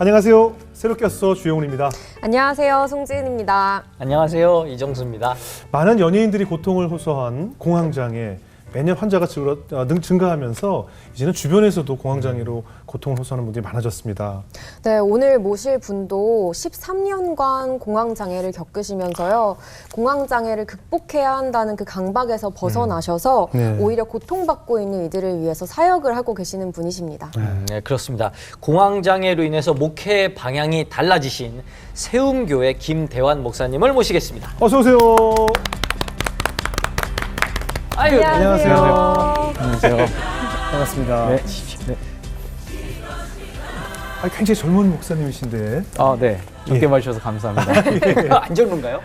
안녕하세요. 새롭게 와서 주영훈입니다. 안녕하세요. 송지은입니다. 안녕하세요. 이정수입니다. 많은 연예인들이 고통을 호소한 공황장애, 매년 환자가 증가하면서 이제는 주변에서도 공황장애로 고통을 호소하는 분들이 많아졌습니다. 네, 오늘 모실 분도 13년간 공황장애를 겪으시면서요. 공황장애를 극복해야 한다는 그 강박에서 벗어나셔서 네. 오히려 고통받고 있는 이들을 위해서 사역을 하고 계시는 분이십니다. 네, 그렇습니다. 공황장애로 인해서 목회 방향이 달라지신 세움교회 김대환 목사님을 모시겠습니다. 어서 오세요. 아유, 안녕하세요. 안녕하세요. 반갑습니다. 네. 네. 굉장히 젊은 목사님이신데. 네. 젊게 봐주셔서 감사합니다. 안 젊은가요?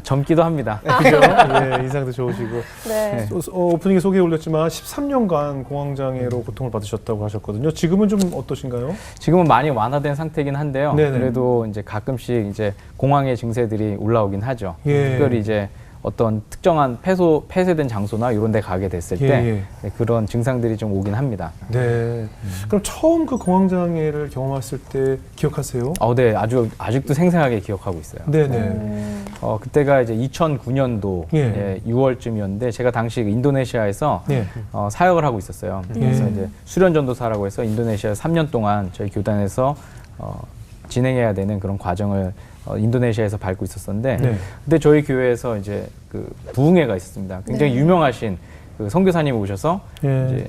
젊기도 합니다. 그죠? 네, 인상도 좋으시고. 네. 오프닝에 소개 올렸지만 13년간 공황장애로 고통을 받으셨다고 하셨거든요. 지금은 좀 어떠신가요? 지금은 많이 완화된 상태긴 한데요. 네네. 그래도 이제 가끔씩 이제 공황의 증세들이 올라오긴 하죠. 예. 특별히 이제 어떤 특정한 폐쇄된 장소나 이런 데 가게 됐을 때 예. 네, 그런 증상들이 좀 오긴 합니다. 네. 그럼 처음 그 공황장애를 경험했을 때 기억하세요? 네. 아직도 생생하게 기억하고 있어요. 네네. 그때가 이제 2009년도 예. 6월쯤이었는데 제가 당시 인도네시아에서 예. 사역을 하고 있었어요. 그래서 이제 수련 전도사라고 해서 인도네시아에서 3년 동안 저희 교단에서 진행해야 되는 그런 과정을 인도네시아에서 밟고 있었었는데, 네. 그때 저희 교회에서 이제 그 부흥회가 있었습니다. 굉장히 네. 유명하신 그 선교사님이 오셔서 예. 이제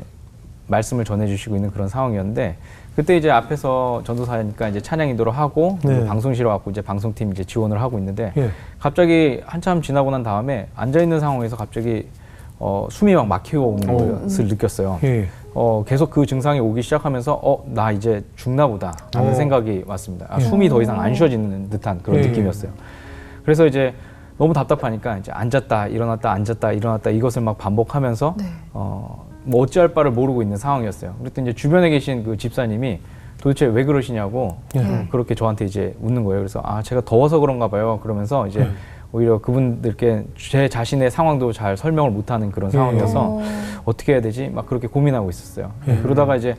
말씀을 전해주시고 있는 그런 상황이었는데, 그때 이제 앞에서 전도사니까 이제 찬양 인도를 하고 네. 방송실에 왔고 이제 방송팀 이제 지원을 하고 있는데, 예. 갑자기 한참 지나고 난 다음에 앉아 있는 상황에서 갑자기 숨이 막 막히고 오는 것을 느꼈어요. 예. 계속 그 증상이 오기 시작하면서 나 이제 죽나 보다 라는 생각이 왔습니다. 숨이 더 이상 안 쉬어지는 듯한 그런 예. 느낌이었어요. 그래서 이제 너무 답답하니까 이제 앉았다 일어났다 앉았다 일어났다 이것을 막 반복하면서 네. 뭐 어찌할 바를 모르고 있는 상황이었어요. 그랬더니 이제 주변에 계신 그 집사님이 도대체 왜 그러시냐고 그렇게 저한테 이제 웃는 거예요. 그래서 제가 더워서 그런가 봐요. 그러면서 이제 오히려 그분들께 제 자신의 상황도 잘 설명을 못하는 그런 상황이어서 어떻게 해야 되지? 막 그렇게 고민하고 있었어요. 그러다가 이제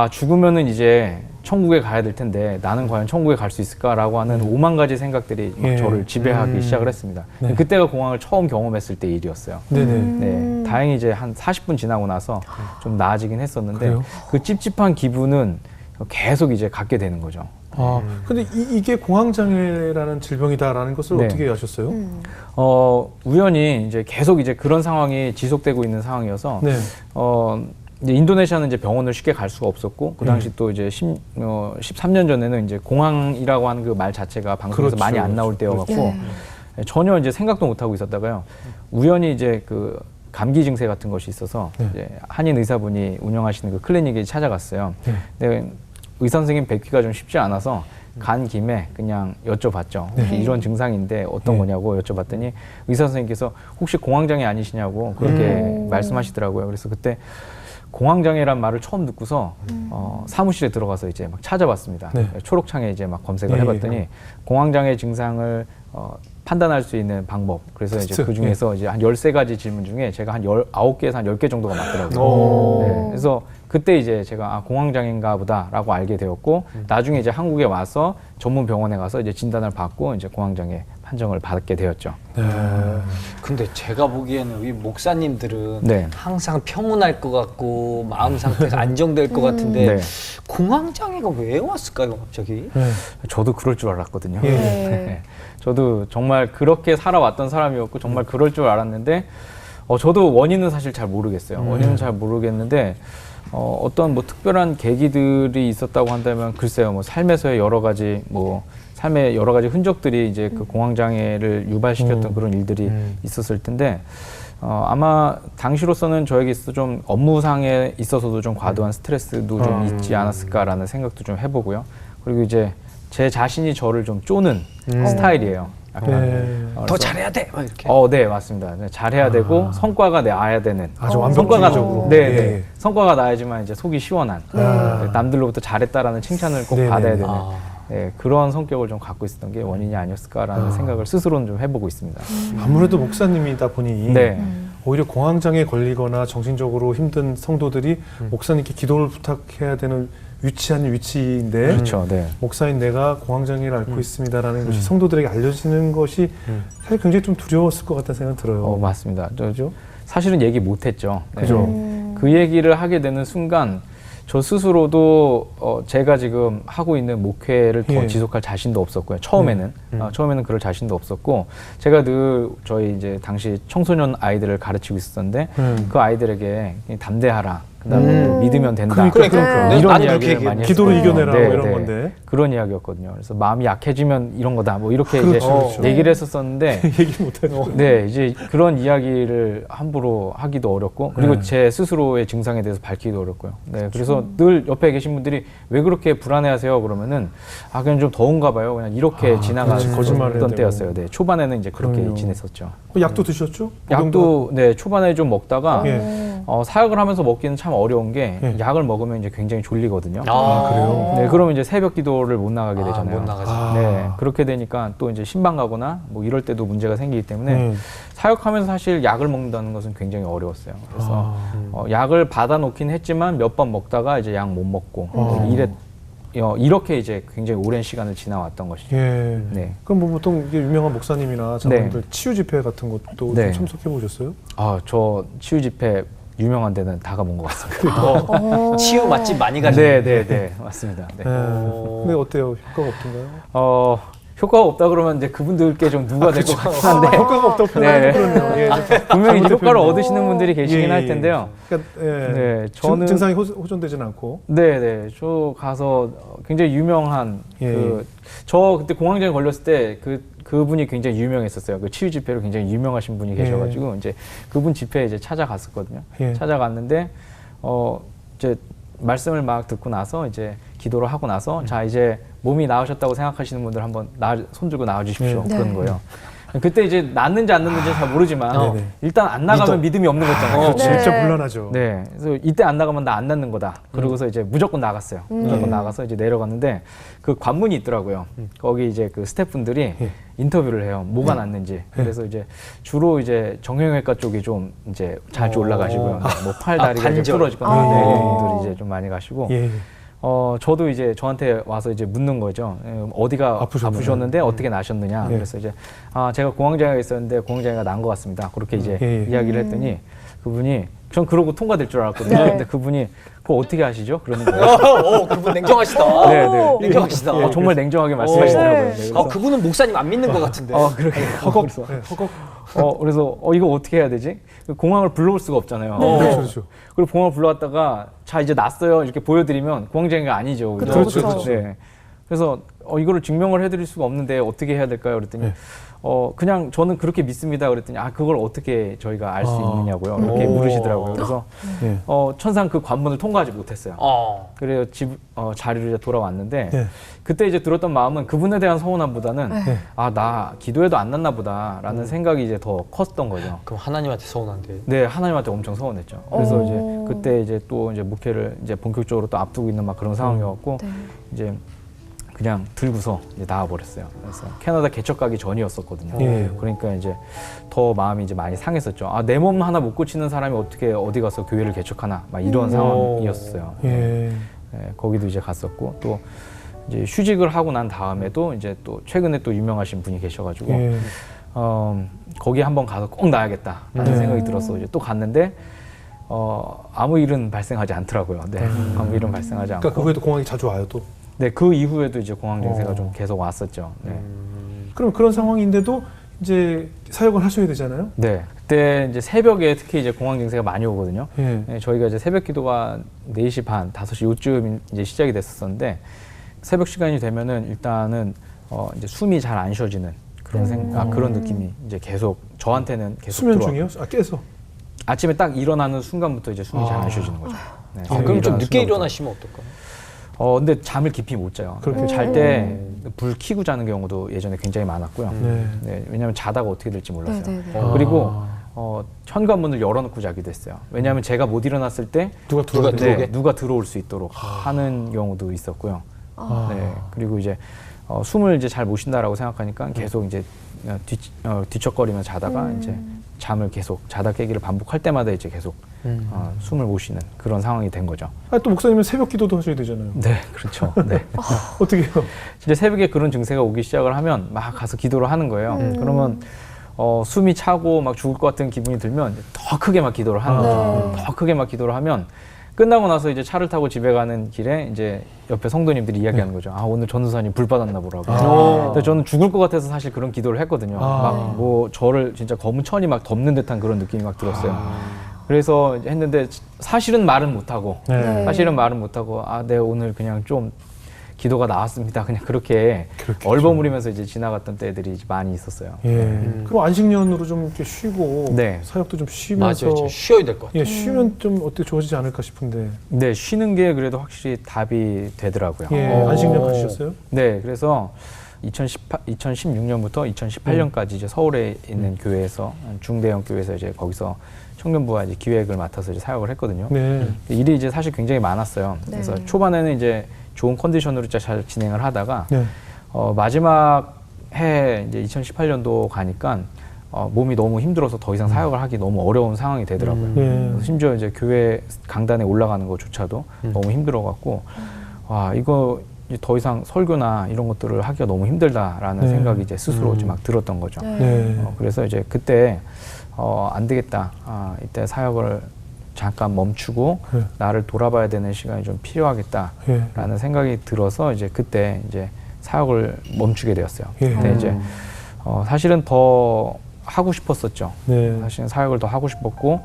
죽으면은 이제 천국에 가야 될 텐데 나는 과연 천국에 갈 수 있을까라고 하는 5만 가지 생각들이 막 저를 지배하기 시작을 했습니다. 네. 그때가 공황을 처음 경험했을 때 일이었어요. 네네. 네, 다행히 이제 한 40분 지나고 나서 좀 나아지긴 했었는데 그래요? 그 찝찝한 기분은 계속 이제 갖게 되는 거죠. 근데 이게 공황장애라는 질병이다라는 것을 네. 어떻게 아셨어요? 우연히 이제 계속 이제 그런 상황이 지속되고 있는 상황이어서 네. 이제 인도네시아는 이제 병원을 쉽게 갈 수가 없었고 그 당시 또 이제 13년 전에는 이제 공황이라고 하는 그 말 자체가 방송에서 그렇죠. 많이 안 나올 때여갖고 네. 전혀 이제 생각도 못 하고 있었다가요. 우연히 이제 그 감기 증세 같은 것이 있어서 이제 한인 의사분이 운영하시는 그 클리닉에 찾아갔어요. 근데 의사 선생님 뵙기가 좀 쉽지 않아서 간 김에 그냥 여쭤봤죠. 혹시 이런 증상인데 어떤 거냐고 여쭤봤더니 의사 선생님께서 혹시 공황장애 아니시냐고 그렇게 말씀하시더라고요. 그래서 그때 공황장애란 말을 처음 듣고서 사무실에 들어가서 이제 막 찾아봤습니다. 네. 초록창에 이제 막 검색을 해봤더니 공황장애 증상을 판단할 수 있는 방법. 그래서 이제 그 중에서 이제 한 13가지 질문 중에 제가 한 19개에서 한 10개 정도가 맞더라고요. 네, 그래서 그때 이제 제가 공황장애인가 보다라고 알게 되었고 나중에 이제 한국에 와서 전문 병원에 가서 이제 진단을 받고 이제 공황장애 판정을 받게 되었죠. 근데 제가 보기에는 이 목사님들은 네. 항상 평온할 것 같고 마음 상태가 안정될 것 같은데 네. 공황장애가 왜 왔을까요, 갑자기? 저도 그럴 줄 알았거든요. 예. 네. 저도 정말 그렇게 살아왔던 사람이었고 정말 그럴 줄 알았는데 저도 원인은 사실 잘 모르겠어요. 원인은 잘 모르겠는데 어떤 뭐 특별한 계기들이 있었다고 한다면 글쎄요, 뭐 삶에서의 여러 가지 삶의 여러 가지 흔적들이 이제 그 공황장애를 유발시켰던 그런 일들이 있었을 텐데 아마 당시로서는 저에게 있어서 좀 업무상에 있어서도 좀 과도한 스트레스도 좀 있지 않았을까라는 생각도 좀 해보고요. 그리고 이제 제 자신이 저를 좀 쪼는 스타일이에요. 약간 더 잘해야 돼! 막 이렇게. 네, 맞습니다. 네, 잘해야 되고 성과가 나야 되는. 아주 성과가 완벽주의적으로. 네, 예. 네. 성과가 나야지만 이제 속이 시원한. 남들로부터 잘했다라는 칭찬을 꼭 네네. 받아야 되는. 네, 그런 성격을 좀 갖고 있었던 게 원인이 아니었을까라는 생각을 스스로는 좀 해보고 있습니다. 아무래도 목사님이다 보니 네. 오히려 공황장애에 걸리거나 정신적으로 힘든 성도들이 목사님께 기도를 부탁해야 되는 위치한 위치인데 그렇죠. 네. 목사인 내가 공황장애를 앓고 있습니다라는 것이 성도들에게 알려지는 것이 사실 굉장히 좀 두려웠을 것 같다는 생각이 들어요. 맞습니다. 사실은 얘기 못했죠. 네. 그죠? 그 얘기를 하게 되는 순간 저 스스로도 제가 지금 하고 있는 목회를 더 예. 지속할 자신도 없었고요. 처음에는 처음에는 그럴 자신도 없었고 제가 늘 저희 이제 당시 청소년 아이들을 가르치고 있었는데 그 아이들에게 담대하라. 그다음에 믿으면 된다. 그러니까. 이런 나도 그렇게 이야기를 얘기했는데. 많이 기도로 했어요. 이겨내라 뭐 이런 건데. 그런 이야기였거든요. 그래서 마음이 약해지면 이런 거다. 뭐 이렇게 그렇죠, 이제 그렇죠. 얘기를 했었었는데 얘기 못하죠. 네, 이제 그런 이야기를 함부로 하기도 어렵고 그리고 네. 제 스스로의 증상에 대해서 밝히기도 어렵고요. 네, 그래서 늘 옆에 계신 분들이 왜 그렇게 불안해하세요? 그러면은 그냥 좀 더운가 봐요. 그냥 이렇게 지나가던 거짓말을 해야 되고. 때였어요. 네, 초반에는 이제 그렇게 그럼요. 지냈었죠. 약도 드셨죠? 약도 네 초반에 좀 먹다가 예. 사역을 하면서 먹기는 참 어려운 게 예. 약을 먹으면 이제 굉장히 졸리거든요. 그래요? 네, 그러면 이제 새벽 기도를 못 나가게 되잖아요. 못 나가죠. 네, 그렇게 되니까 또 이제 신방 가거나 뭐 이럴 때도 문제가 생기기 때문에 사역하면서 사실 약을 먹는다는 것은 굉장히 어려웠어요. 그래서 약을 받아놓긴 했지만 몇 번 먹다가 이제 약 못 먹고 이렇게 이제 굉장히 오랜 시간을 지나왔던 것이죠. 예. 네. 그럼 뭐 보통 이게 유명한 목사님이나 장로님들 치유 집회 같은 것도 네. 좀 참석해 보셨어요? 저 치유 집회 유명한 데는 다 가본 것 같습니다. 치유 맛집 많이 가시네요. 네, 맞습니다. 네. 근데 어때요? 효과가 없던가요? 효과가 없다 그러면 이제 그분들께 좀 누가 될 것 같긴 한데 효과가 없다고 표현하기 네. 그렇네요. 예. 분명히 이제 잘못된 효과를 표현이네요. 얻으시는 분들이 계시긴 할 텐데요. 그러니까 네, 저는 증상이 호전되지는 않고. 네, 저 가서 굉장히 유명한 예. 저 그때 공황장애 걸렸을 때 그분이 굉장히 유명했었어요. 그 치유 집회로 굉장히 유명하신 분이 계셔가지고 이제 그분 집회에 이제 찾아갔었거든요. 예. 찾아갔는데 이제 말씀을 막 듣고 나서 이제 기도를 하고 나서 자 이제 몸이 나으셨다고 생각하시는 분들 한번 손 들고 나와 주십시오. 네. 그런 거예요. 그때 이제 낫는지 안 낫는지 잘 모르지만 네네. 일단 안 나가면 믿음이 없는 거잖아요. 그렇죠. 네. 진짜 곤란하죠. 네, 그래서 이때 안 나가면 나 안 낫는 거다. 그러고서 이제 무조건 나갔어요. 무조건 나가서 이제 내려갔는데 그 관문이 있더라고요. 거기 이제 그 스태프분들이 인터뷰를 해요. 뭐가 낫는지. 그래서 이제 주로 이제 정형외과 쪽이 좀 이제 자주 올라가시고요. 뭐 팔 다리가 좀 관절. 부러지거나 이런 분들이 이제 좀 많이 가시고. 예. 저도 이제 저한테 와서 이제 묻는 거죠. 어디가 아프셨는데 어떻게 나셨느냐. 예. 그래서 이제 제가 공황장애가 있었는데 공황장애가 난 것 같습니다. 그렇게 이제 예. 이야기를 했더니 그분이 전 그러고 통과될 줄 알았거든요. 네. 근데 그분이 그거 어떻게 하시죠? 그러는 거예요. 그분 냉정하시다. 네. 냉정하시다. 정말 냉정하게 말씀하시더라고요. 네. 네, 그래서 그분은 목사님 안 믿는 것 같은데. 그렇게 허걱. 그래서, 네, 허걱. 그래서 이거 어떻게 해야 되지? 공황을 불러올 수가 없잖아요. 그렇죠, 그렇죠. 그리고 공황을 불러왔다가 자 이제 났어요 이렇게 보여드리면 공황장애가 아니죠. 그죠? 그렇죠, 그렇죠. 네. 그래서 이거를 증명을 해드릴 수가 없는데 어떻게 해야 될까요? 그랬더니 네. 그냥 저는 그렇게 믿습니다. 그랬더니 그걸 어떻게 저희가 알 수 있느냐고요. 이렇게 물으시더라고요. 그래서 예. 천상 그 관문을 통과하지 못했어요. 그래서 자리로 이제 돌아왔는데 네. 그때 이제 들었던 마음은 그분에 대한 서운함보다는 나 기도해도 안 났나 보다라는 생각이 이제 더 컸던 거죠. 그럼 하나님한테 서운한데. 네, 하나님한테 엄청 서운했죠. 그래서 이제 그때 이제 또 이제 목회를 이제 본격적으로 또 앞두고 있는 막 그런 상황이었고 이제 그냥 들고서 이제 나와 버렸어요. 그래서 캐나다 개척 가기 전이었었거든요. 예. 그러니까 이제 더 마음이 이제 많이 상했었죠. 내 몸 하나 못 고치는 사람이 어떻게 어디 가서 교회를 개척하나 막 이런 상황이었어요. 예. 네, 거기도 이제 갔었고 또 이제 휴직을 하고 난 다음에도 이제 또 최근에 또 유명하신 분이 계셔가지고 예. 거기 한번 가서 꼭 나야겠다라는 생각이 들어서 이제 또 갔는데 아무 일은 발생하지 않더라고요. 네, 아무 일은 발생하지 않고. 그러니까 그 후에도 공황이 자주 와요 또. 네, 그 이후에도 이제 공황 증세가 좀 계속 왔었죠. 네. 그럼 그런 상황인데도 이제 사역을 하셔야 되잖아요. 네, 그때 이제 새벽에 특히 이제 공황 증세가 많이 오거든요. 예. 네, 저희가 이제 새벽 기도가 4시 반, 5시 요쯤 이제 시작이 됐었는데 새벽 시간이 되면은 일단은 이제 숨이 잘 안 쉬어지는 그런 그런 느낌이 이제 계속 저한테는 계속 수면 들어와요. 중이요? 깨서. 아침에 딱 일어나는 순간부터 이제 숨이 잘 안 쉬어지는 거죠. 네, 그럼 좀 일어나는 늦게 순간부터. 일어나시면 어떨까요? 근데 잠을 깊이 못 자요. 그렇게 잘 때 불 켜고 자는 경우도 예전에 굉장히 많았고요. 네. 네, 왜냐하면 자다가 어떻게 될지 몰랐어요. 네네네. 그리고 현관문을 열어놓고 자기도 했어요. 왜냐하면 제가 못 일어났을 때 누가 들어오게? 누가 들어올 수 있도록 하는 경우도 있었고요. 네, 그리고 이제 숨을 이제 잘 못 쉰다라고 생각하니까 계속 이제 뒤척거리며 자다가 이제 잠을 계속 자다 깨기를 반복할 때마다 이제 계속 숨을 못 쉬는 그런 상황이 된 거죠. 아, 또 목사님은 새벽 기도도 하셔야 되잖아요. 네, 그렇죠. 네. 어떻게 해요? 이제 새벽에 그런 증세가 오기 시작을 하면 막 가서 기도를 하는 거예요. 그러면 숨이 차고 막 죽을 것 같은 기분이 들면 더 크게 막 기도를 하는 거죠. 더 크게 막 기도를 하면 끝나고 나서 이제 차를 타고 집에 가는 길에 이제 옆에 성도님들이 이야기하는 거죠. 아, 오늘 전도사님 불 받았나 보라고. 근데 저는 죽을 것 같아서 사실 그런 기도를 했거든요. 막 뭐 저를 진짜 검은 천이 막 덮는 듯한 그런 느낌이 막 들었어요. 그래서 이제 했는데 사실은 말은 못하고 네. 사실은 말은 못하고 아, 네, 오늘 그냥 좀 기도가 나왔습니다. 그냥 그렇게 그렇겠죠. 얼버무리면서 이제 지나갔던 때들이 이제 많이 있었어요. 예. 그럼 안식년으로 좀 이렇게 쉬고 네. 사역도 좀 쉬면서 맞아요. 쉬어야 될 것 같아요. 예, 쉬면 좀 어떻게 좋아지지 않을까 싶은데. 네, 쉬는 게 그래도 확실히 답이 되더라고요. 예, 안식년 가지셨어요? 네, 그래서 2016년부터 2018년까지 이제 서울에 있는 교회에서 중대형 교회에서 이제 거기서 청년부와 이제 기획을 맡아서 이제 사역을 했거든요. 네. 일이 이제 사실 굉장히 많았어요. 네. 그래서 초반에는 이제 좋은 컨디션으로 잘 진행을 하다가 네. 마지막 해 이제 2018년도 가니까 몸이 너무 힘들어서 더 이상 사역을 하기 너무 어려운 상황이 되더라고요. 그래서 심지어 이제 교회 강단에 올라가는 것조차도 너무 힘들어갖고 와, 이거 더 이상 설교나 이런 것들을 하기가 너무 힘들다라는 네. 생각이 이제 스스로 이제 막 들었던 거죠. 네. 그래서 이제 그때 안 되겠다. 이때 사역을 잠깐 멈추고 네. 나를 돌아봐야 되는 시간이 좀 필요하겠다라는 예. 생각이 들어서 이제 그때 이제 사역을 멈추게 되었어요. 예. 근데 이제 사실은 더 하고 싶었었죠. 네. 사실은 사역을 더 하고 싶었고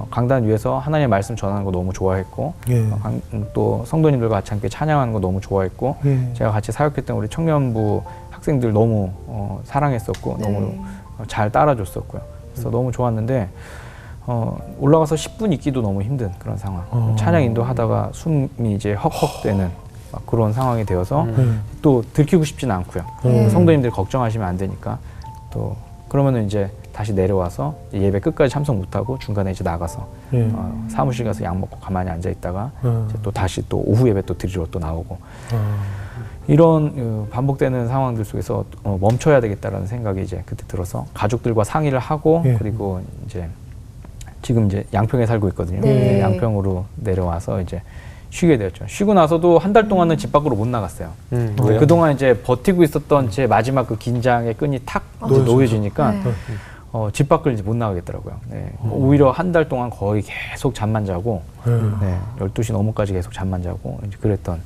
강단 위에서 하나님의 말씀 전하는 거 너무 좋아했고 예. 또 성도님들과 같이 함께 찬양하는 거 너무 좋아했고 예. 제가 같이 사역했던 우리 청년부 학생들 너무 사랑했었고 너무 잘 따라줬었고요. 그래서 너무 좋았는데 올라가서 10분 있기도 너무 힘든 그런 상황. 찬양 인도하다가 숨이 이제 헉헉대는 막 그런 상황이 되어서 또 들키고 싶지는 않고요. 성도님들 걱정하시면 안 되니까 또 그러면은 이제 다시 내려와서 예배 끝까지 참석 못하고 중간에 이제 나가서 예. 사무실 가서 약 먹고 가만히 앉아 있다가 이제 또 다시 또 오후 예배 또 드리러 또 나오고 이런 반복되는 상황들 속에서 멈춰야 되겠다라는 생각이 이제 그때 들어서 가족들과 상의를 하고 예. 그리고 이제 지금 이제 양평에 살고 있거든요. 네. 양평으로 내려와서 이제 쉬게 되었죠. 쉬고 나서도 한 달 동안은 집 밖으로 못 나갔어요. 왜요? 그동안 이제 버티고 있었던 제 마지막 그 긴장의 끈이 탁 이제 놓여지니까 네. 집 밖을 이제 못 나가겠더라고요. 네. 오히려 한 달 동안 거의 계속 잠만 자고 네. 12시 넘어까지 계속 잠만 자고 이제 그랬던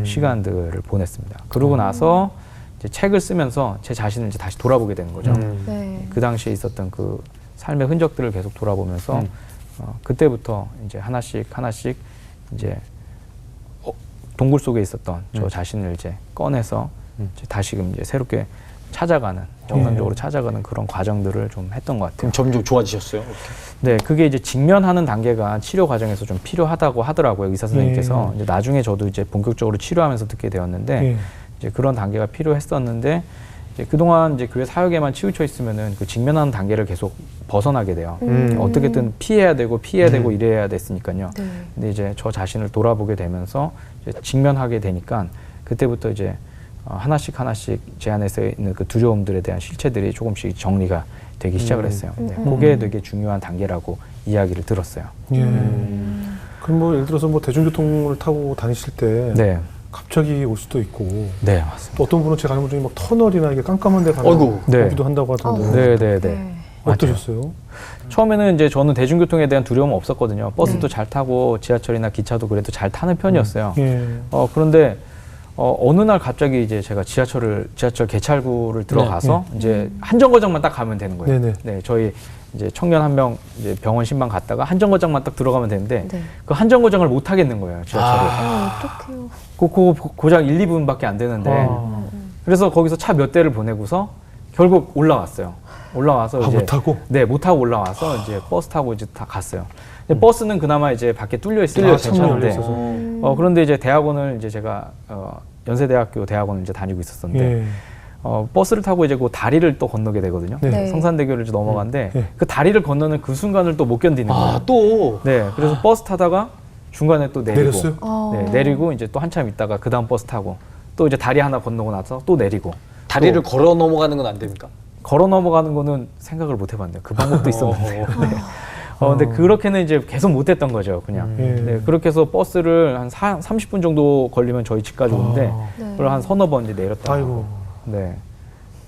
시간들을 보냈습니다. 그러고 나서 이제 책을 쓰면서 제 자신을 이제 다시 돌아보게 되는 거죠. 네. 그 당시에 있었던 그 삶의 흔적들을 계속 돌아보면서 그때부터 이제 하나씩 이제 동굴 속에 있었던 저 자신을 이제 꺼내서 이제 다시금 이제 새롭게 찾아가는 정상적으로 찾아가는 그런 과정들을 좀 했던 것 같아요. 그럼 점점 좋아지셨어요? 네, 그게 이제 직면하는 단계가 치료 과정에서 좀 필요하다고 하더라고요, 의사 선생님께서. 이제 나중에 저도 이제 본격적으로 치료하면서 듣게 되었는데 이제 그런 단계가 필요했었는데 이제 그동안 이제 교회 사역에만 치우쳐 있으면은 그 직면하는 단계를 계속 벗어나게 돼요. 어떻게든 피해야 되고 이래야 됐으니까요. 네. 근데 이제 저 자신을 돌아보게 되면서 이제 직면하게 되니까 그때부터 이제 하나씩 제 안에서 있는 그 두려움들에 대한 실체들이 조금씩 정리가 되기 시작을 했어요. 네, 그게 되게 중요한 단계라고 이야기를 들었어요. 예. 그럼 뭐 예를 들어서 뭐 대중교통을 타고 다니실 때 네, 갑자기 올 수도 있고 네, 맞습니다. 또 어떤 분은 제가 아는 분 중에 막 터널이나 이게 깜깜한 데 어이구. 가기도 한다고 하던데 네. 어떠셨어요? 처음에는 이제 저는 대중교통에 대한 두려움은 없었거든요. 버스도 잘 타고 지하철이나 기차도 그래도 잘 타는 편이었어요. 예. 그런데 어느 날 갑자기 이제 제가 지하철 개찰구를 들어가서 이제 한 정거장만 딱 가면 되는 거예요. 네네. 네, 저희 이제 청년 한 명 이제 병원 신방 갔다가 한 정거장만 딱 들어가면 되는데 네. 그 한 정거장을 못 하겠는 거예요, 지하철을. 어떡해요. 그 고작 1, 2분밖에 안 되는데 그래서 거기서 차 몇 대를 보내고서 결국 올라왔어요. 올라와서 이제 못 타고? 네, 못 타고 올라와서 이제 버스 타고 이제 다 갔어요. 근데 버스는 그나마 이제 밖에 뚫려 있으니까 괜찮은데 그런데 이제 대학원을 이제 제가 연세대학교 대학원을 이제 다니고 있었는데 예. 버스를 타고 이제 그 다리를 또 건너게 되거든요. 네. 성산대교를 이제 넘어가는데 네. 그 다리를 건너는 그 순간을 또 못 견디는 거예요. 또 네, 그래서 버스 타다가 중간에 또 내리고, 내렸어요? 네, 내리고 이제 또 한참 있다가 그 다음 버스 타고 또 이제 다리 하나 건너고 나서 또 내리고 다리를 또 걸어 넘어가는 건 안 됩니까? 걸어 넘어가는 거는 생각을 못 해봤네요. 그 방법도 있었는데. 네. 근데 그렇게는 이제 계속 못했던 거죠, 그냥. 예. 네, 그렇게 해서 버스를 한 30분 정도 걸리면 저희 집까지 오는데 네. 그걸 한 서너 번 이제 내렸다. 아이고. 네.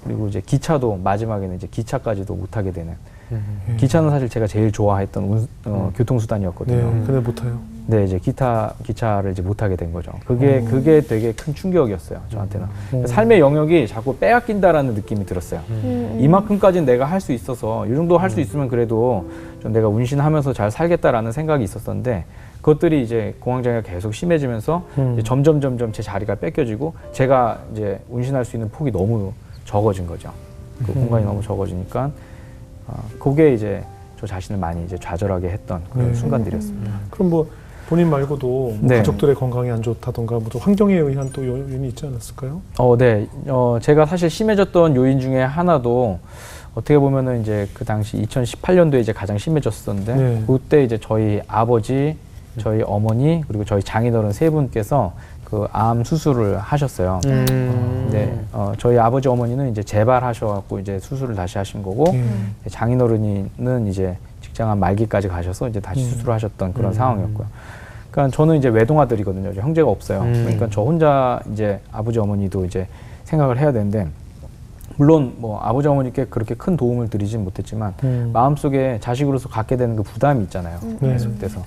그리고 이제 기차도 마지막에는 이제 기차까지도 못 타게 되는. 예. 기차는 사실 제가 제일 좋아했던 교통수단이었거든요. 네, 근데 못 타요. 네, 이제 기차를 이제 못 타게 된 거죠. 그게 되게 큰 충격이었어요, 저한테는. 삶의 영역이 자꾸 빼앗긴다라는 느낌이 들었어요. 이만큼까지는 내가 할 수 있어서, 이 정도 할 수 있으면 그래도 좀 내가 운신하면서 잘 살겠다라는 생각이 있었었는데, 그것들이 이제 공황장애가 계속 심해지면서 이제 점점 제 자리가 뺏겨지고, 제가 이제 운신할 수 있는 폭이 너무 적어진 거죠. 그 공간이 너무 적어지니까, 그게 이제 저 자신을 많이 이제 좌절하게 했던 그런 순간들이었습니다. 그럼 뭐 본인 말고도 뭐 네. 가족들의 건강이 안 좋다던가 뭐 또 환경에 의한 또 요인이 있지 않았을까요? 네. 제가 사실 심해졌던 요인 중에 하나도 어떻게 보면은 이제 그 당시 2018년도에 이제 가장 심해졌었는데 네. 그때 이제 저희 아버지, 저희 어머니 그리고 저희 장인어른 세 분께서 그 암 수술을 하셨어요. 네. 저희 아버지 어머니는 이제 재발하셔갖고 이제 수술을 다시 하신 거고 장인어른이는 이제 직장암 말기까지 가셔서 이제 다시 수술을 하셨던 그런 상황이었고요. 그러니까 저는 이제 외동아들이거든요. 형제가 없어요. 그러니까 저 혼자 이제 아버지 어머니도 이제 생각을 해야 되는데 물론 뭐 아버지 어머니께 그렇게 큰 도움을 드리진 못했지만 마음속에 자식으로서 갖게 되는 그 부담이 있잖아요. 계속돼서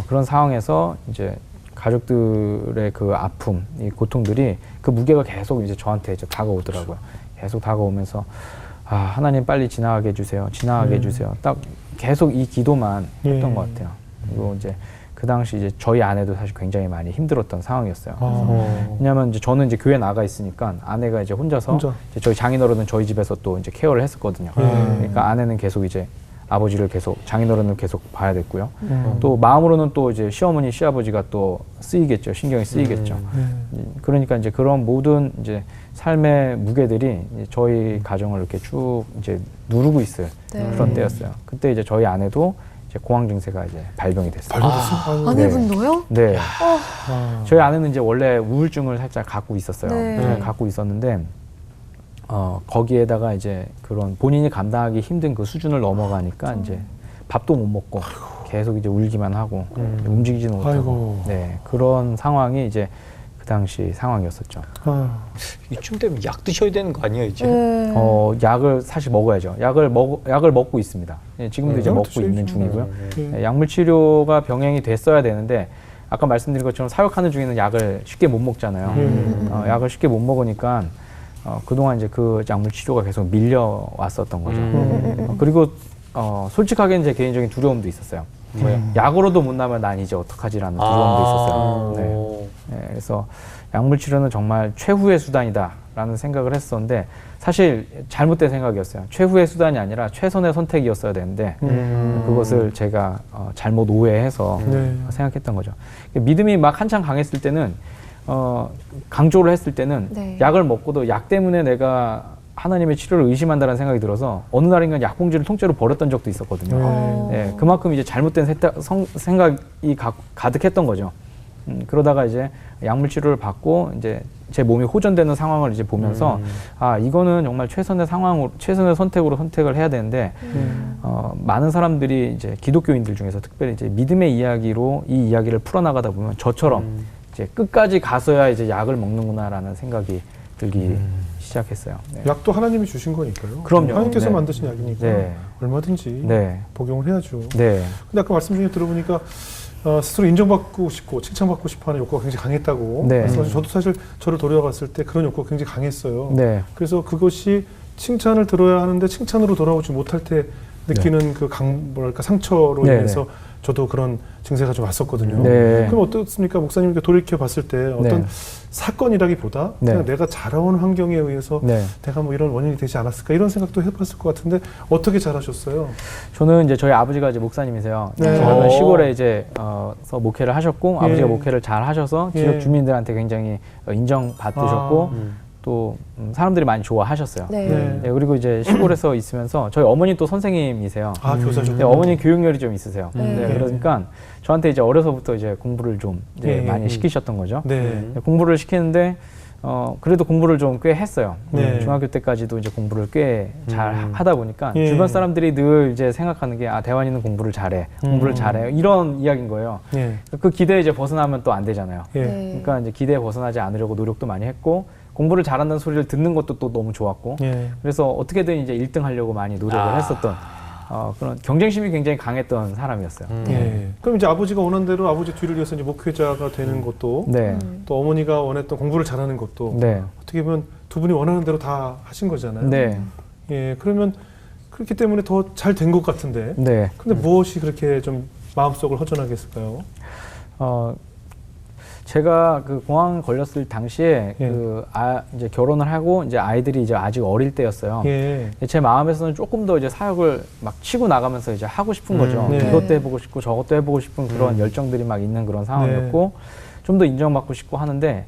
그런 상황에서 이제 가족들의 그 아픔, 이 고통들이 그 무게가 계속 이제 저한테 이제 다가오더라고요. 계속 다가오면서 하나님 빨리 지나가게 해주세요. 지나가게 해주세요. 딱 계속 이 기도만 했던 것 같아요. 그리고 이제 그 당시 이제 저희 아내도 사실 굉장히 많이 힘들었던 상황이었어요. 왜냐하면 이제 저는 이제 교회 나가 있으니까 아내가 이제 혼자서 이제 저희 장인어른은 저희 집에서 또 이제 케어를 했었거든요. 그러니까 아내는 계속 이제 아버지를 계속 장인어른을 계속 봐야 됐고요. 또 마음으로는 또 이제 시어머니, 시아버지가 또 쓰이겠죠. 신경이 쓰이겠죠. 그러니까 이제 그런 모든 이제 삶의 무게들이 이제 저희 가정을 이렇게 쭉 이제 누르고 있을 그런 때였어요. 그때 이제 저희 아내도 이제 공황 증세가 이제 발병이 됐어요. 아내분도요? 네. 저희 아내는 이제 원래 우울증을 살짝 갖고 있었어요. 네. 갖고 있었는데 거기에다가 이제 그런 본인이 감당하기 힘든 그 수준을 넘어가니까 이제 밥도 못 먹고 계속 이제 울기만 하고 움직이지는 못하고 아이고. 네, 그런 상황이 이제 그 당시 상황이었었죠. 이쯤 되면 약 드셔야 되는 거 아니에요, 이제? 약을 사실 먹어야죠. 약을 먹고 있습니다. 예, 지금도 이제 먹고 있는 중이고요. 약물 치료가 병행이 됐어야 되는데 아까 말씀드린 것처럼 사역하는 중에는 약을 쉽게 못 먹잖아요. 약을 쉽게 못 먹으니까 그동안 이제 그 약물 치료가 계속 밀려왔었던 거죠. 그리고 솔직하게는 제 개인적인 두려움도 있었어요. 약으로도 못 나면 난 이제 어떡하지라는 두려움도 있었어요. 네, 그래서 약물 치료는 정말 최후의 수단이다라는 생각을 했었는데 사실 잘못된 생각이었어요. 최후의 수단이 아니라 최선의 선택이었어야 되는데 그것을 제가 잘못 오해해서 생각했던 거죠. 믿음이 막 한창 강했을 때는 강조를 했을 때는 약을 먹고도 약 때문에 내가 하나님의 치료를 의심한다는 생각이 들어서 어느 날인가 약봉지를 통째로 버렸던 적도 있었거든요. 네, 그만큼 이제 잘못된 생각이 가득했던 거죠. 그러다가 이제 약물 치료를 받고 이제 제 몸이 호전되는 상황을 이제 보면서 이거는 정말 최선의 선택으로 선택을 해야 되는데 많은 사람들이 이제 기독교인들 중에서 특별히 이제 믿음의 이야기로 이 이야기를 풀어나가다 보면 저처럼 이제 끝까지 가서야 이제 약을 먹는구나라는 생각이 들기 시작했어요. 네. 약도 하나님이 주신 거니까요. 그럼요. 하나님께서 네. 만드신 약이니까 얼마든지 복용을 해야죠. 네. 근데 아까 말씀 중에 들어보니까 스스로 인정받고 싶고 칭찬받고 싶어하는 욕구가 굉장히 강했다고 말씀하셔서 저도 사실 저를 돌아봤을 때 그런 욕구가 굉장히 강했어요. 그래서 그것이 칭찬을 들어야 하는데 칭찬으로 돌아오지 못할 때 느끼는 그 상처로 인해서 저도 그런 증세가 좀 왔었거든요. 그럼 어떻습니까? 목사님께 돌이켜 봤을 때 어떤 사건이라기보다 그냥 내가 자라온 환경에 의해서 내가 뭐 이런 원인이 되지 않았을까 이런 생각도 해봤을 것 같은데 어떻게 잘하셨어요? 저는 이제 저희 아버지가 이제 목사님이세요. 저는 시골에 이제 서 목회를 하셨고 아버지가 목회를 잘 하셔서 지역 주민들한테 굉장히 인정받으셨고 또 사람들이 많이 좋아하셨어요. 그리고 이제 시골에서 있으면서 저희 어머니 또 선생님이세요. 교사죠. 어머니 교육열이 좀 있으세요. 그러니까 저한테 이제 어려서부터 이제 공부를 좀 많이 시키셨던 거죠. 공부를 시키는데 그래도 공부를 좀 꽤 했어요. 네. 중학교 때까지도 이제 공부를 꽤 잘 하다 보니까 예. 주변 사람들이 늘 이제 생각하는 게 대환이는 공부를 잘해, 공부를 잘해 이런 이야기인 거예요. 예. 그 기대에 이제 벗어나면 또 안 되잖아요. 예. 네. 그러니까 이제 기대에 벗어나지 않으려고 노력도 많이 했고 공부를 잘한다는 소리를 듣는 것도 또 너무 좋았고 예. 그래서 어떻게든 이제 1등 하려고 많이 노력을 했었던 그런 경쟁심이 굉장히 강했던 사람이었어요. 예. 그럼 이제 아버지가 원한 대로 아버지 뒤를 이어서 이제 목회자가 되는 것도 네. 또 어머니가 원했던 공부를 잘하는 것도 네. 어떻게 보면 두 분이 원하는 대로 다 하신 거잖아요. 네. 예. 그러면 그렇기 때문에 더 잘 된 것 같은데. 네. 근데 무엇이 그렇게 좀 마음속을 허전하게 했을까요? 제가 그 공황 걸렸을 당시에 예. 이제 결혼을 하고 이제 아이들이 이제 아직 어릴 때였어요. 예. 제 마음에서는 조금 더 이제 사역을 막 치고 나가면서 이제 하고 싶은 거죠. 네. 이것도 해보고 싶고 저것도 해보고 싶은 그런 열정들이 막 있는 그런 상황이었고 좀 더 인정받고 싶고 하는데